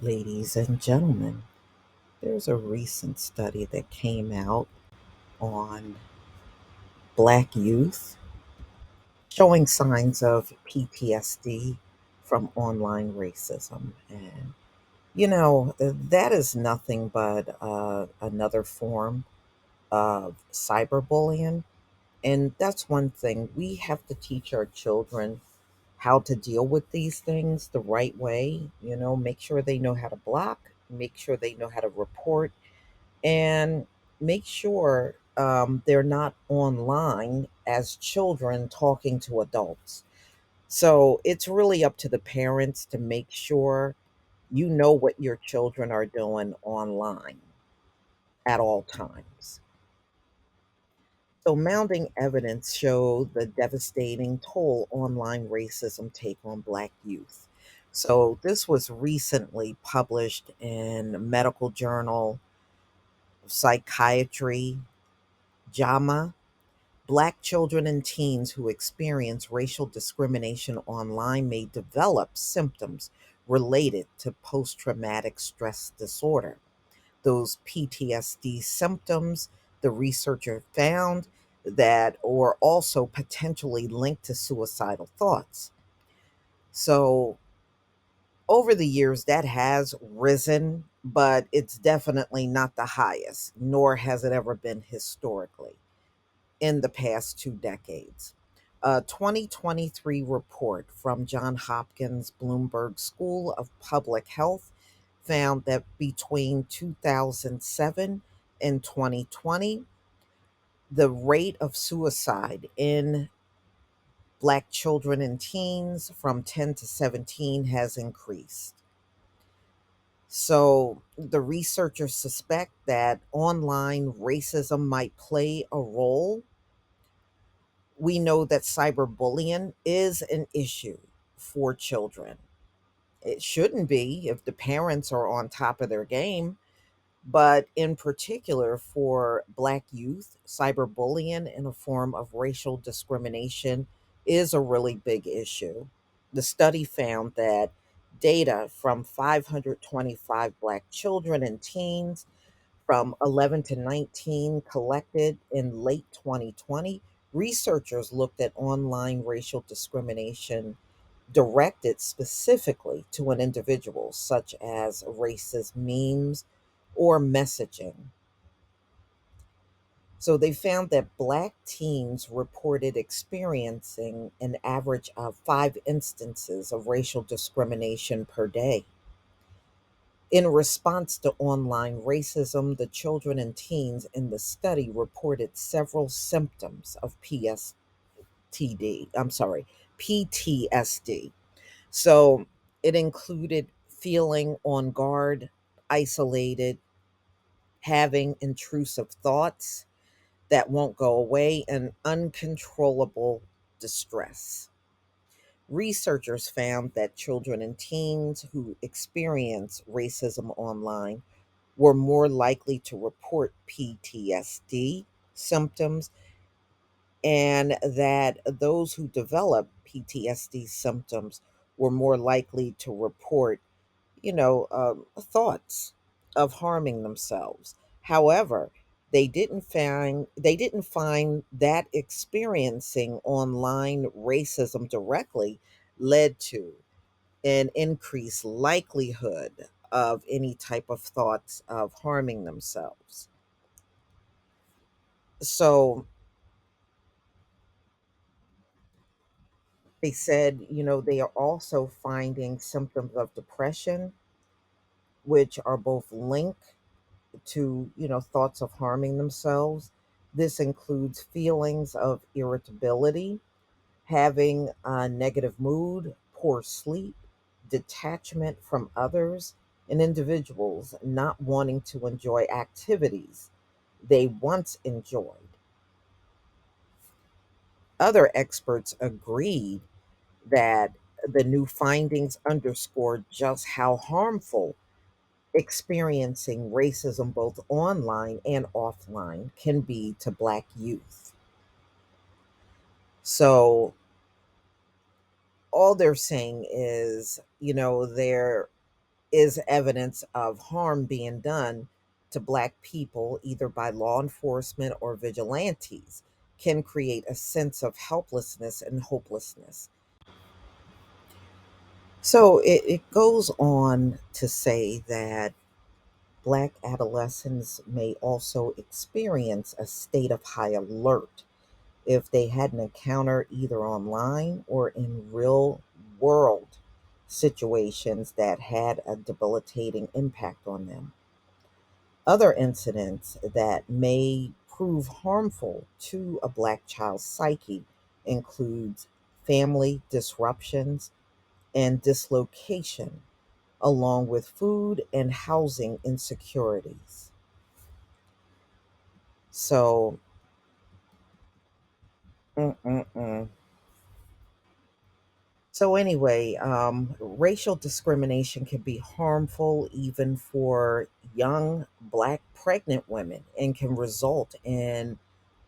Ladies and gentlemen, there's a recent study that came out on Black youth showing signs of PTSD from online racism. And, that is nothing but another form of cyberbullying. And that's one thing. We have to teach our children how to deal with these things the right way. Make sure they know how to block, make sure they know how to report, and make sure they're not online as children talking to adults. So it's really up to the parents to make sure you know what your children are doing online at all times. So, mounting evidence show the devastating toll online racism take on Black youth. So, this was recently published in Medical Journal of Psychiatry, JAMA. Black children and teens who experience racial discrimination online may develop symptoms related to post traumatic stress disorder. Those PTSD symptoms, the researcher found that are also potentially linked to suicidal thoughts. So, over the years, that has risen, but it's definitely not the highest, nor has it ever been historically in the past 2 decades. A 2023 report from Johns Hopkins Bloomberg School of Public Health found that between 2007 and 2020, the rate of suicide in Black children and teens from 10 to 17 has increased. So the researchers suspect that online racism might play a role. We know that cyberbullying is an issue for children. It shouldn't be if the parents are on top of their game, but in particular for Black youth, cyberbullying in a form of racial discrimination is a really big issue. The study found that data from 525 Black children and teens from 11 to 19 collected in late 2020, researchers looked at online racial discrimination directed specifically to an individual, such as racist memes or messaging. So they found that Black teens reported experiencing an average of 5 instances of racial discrimination per day. In response to online racism, the children and teens in the study reported several symptoms of PTSD. So it included feeling on guard, isolated, having intrusive thoughts that won't go away, and uncontrollable distress. Researchers found that children and teens who experience racism online were more likely to report PTSD symptoms, and that those who develop PTSD symptoms were more likely to report, thoughts of harming themselves. However, they didn't find that experiencing online racism directly led to an increased likelihood of any type of thoughts of harming themselves. So they said, they are also finding symptoms of depression, which are both linked to, thoughts of harming themselves. This includes feelings of irritability, having a negative mood, poor sleep, detachment from others, and individuals not wanting to enjoy activities they once enjoyed. Other experts agreed that the new findings underscore just how harmful experiencing racism both online and offline can be to Black youth. So, all they're saying is, they're is evidence of harm being done to Black people, either by law enforcement or vigilantes, can create a sense of helplessness and hopelessness. So it goes on to say that Black adolescents may also experience a state of high alert if they had an encounter either online or in real world situations that had a debilitating impact on them. Other incidents that may prove harmful to a Black child's psyche includes family disruptions and dislocation, along with food and housing insecurities. So, mm-mm-mm. So anyway, racial discrimination can be harmful even for young Black pregnant women and can result in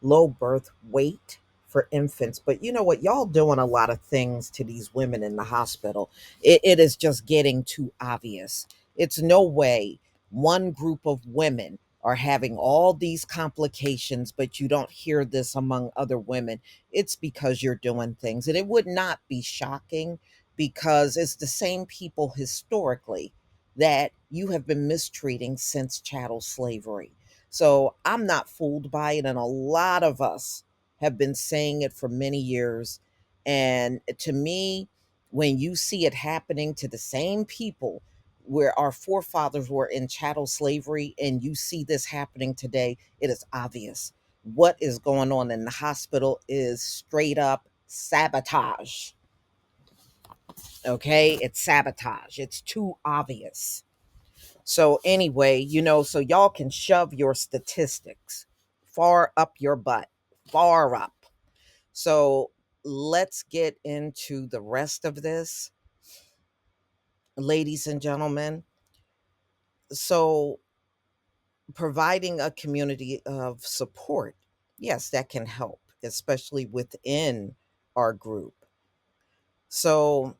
low birth weight for infants. But you know what? Y'all doing a lot of things to these women in the hospital. It is just getting too obvious. It's no way one group of women are having all these complications, but you don't hear this among other women. It's because you're doing things. And it would not be shocking because it's the same people historically that you have been mistreating since chattel slavery. So I'm not fooled by it. And a lot of us have been saying it for many years. And to me, when you see it happening to the same people where our forefathers were in chattel slavery and you see this happening today, it is obvious. What is going on in the hospital is straight up sabotage. Okay, it's sabotage. It's too obvious. So anyway, so y'all can shove your statistics far up your butt, far up. So let's get into the rest of this, ladies and gentlemen. So providing a community of support, yes, that can help, especially within our group. So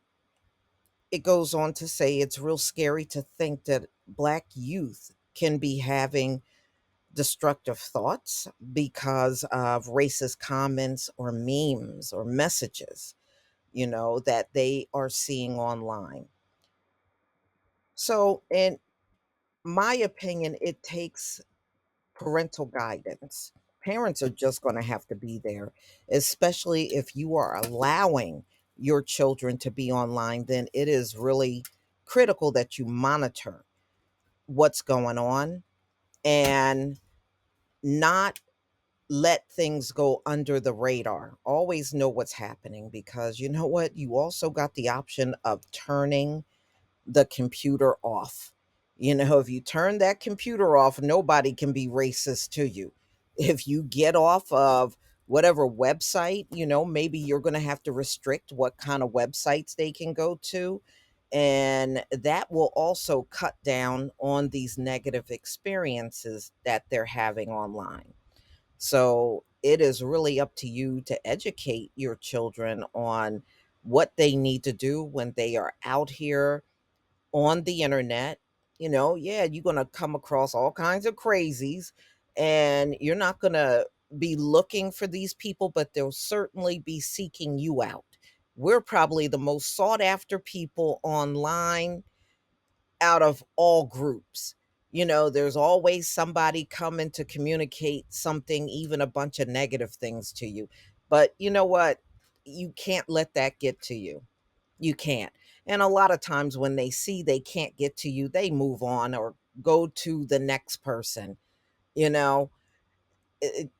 it goes on to say it's real scary to think that Black youth can be having destructive thoughts because of racist comments or memes or messages, that they are seeing online. So, in my opinion, it takes parental guidance. Parents are just going to have to be there, especially if you are allowing your children to be online, then it is really critical that you monitor what's going on and not let things go under the radar. Always know what's happening because you know what? You also got the option of turning the computer off. If you turn that computer off, nobody can be racist to you. If you get off of whatever website, maybe you're going to have to restrict what kind of websites they can go to. And that will also cut down on these negative experiences that they're having online. So it is really up to you to educate your children on what they need to do when they are out here on the internet. Yeah, you're going to come across all kinds of crazies and you're not going to be looking for these people, but they'll certainly be seeking you out. We're probably the most sought after people online out of all groups. There's always somebody coming to communicate something, even a bunch of negative things to you. But you know what? You can't let that get to you. You can't. And a lot of times when they see they can't get to you, they move on or go to the next person. You know,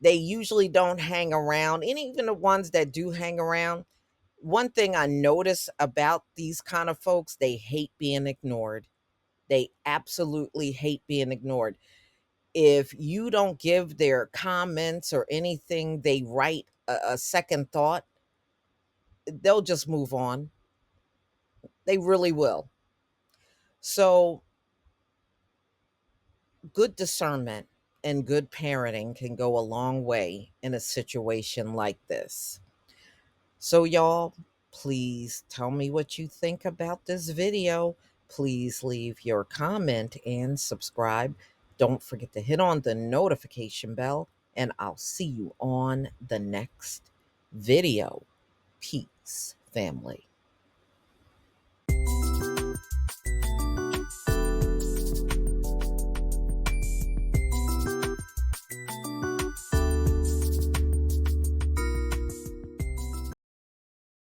they usually don't hang around. And even the ones that do hang around, one thing I notice about these kind of folks, they hate being ignored. They absolutely hate being ignored. If you don't give their comments or anything they write a second thought, they'll just move on. They really will. So good discernment and good parenting can go a long way in a situation like this. So, y'all, please tell me what you think about this video. Please leave your comment and subscribe. Don't forget to hit on the notification bell, and I'll see you on the next video. Peace, family.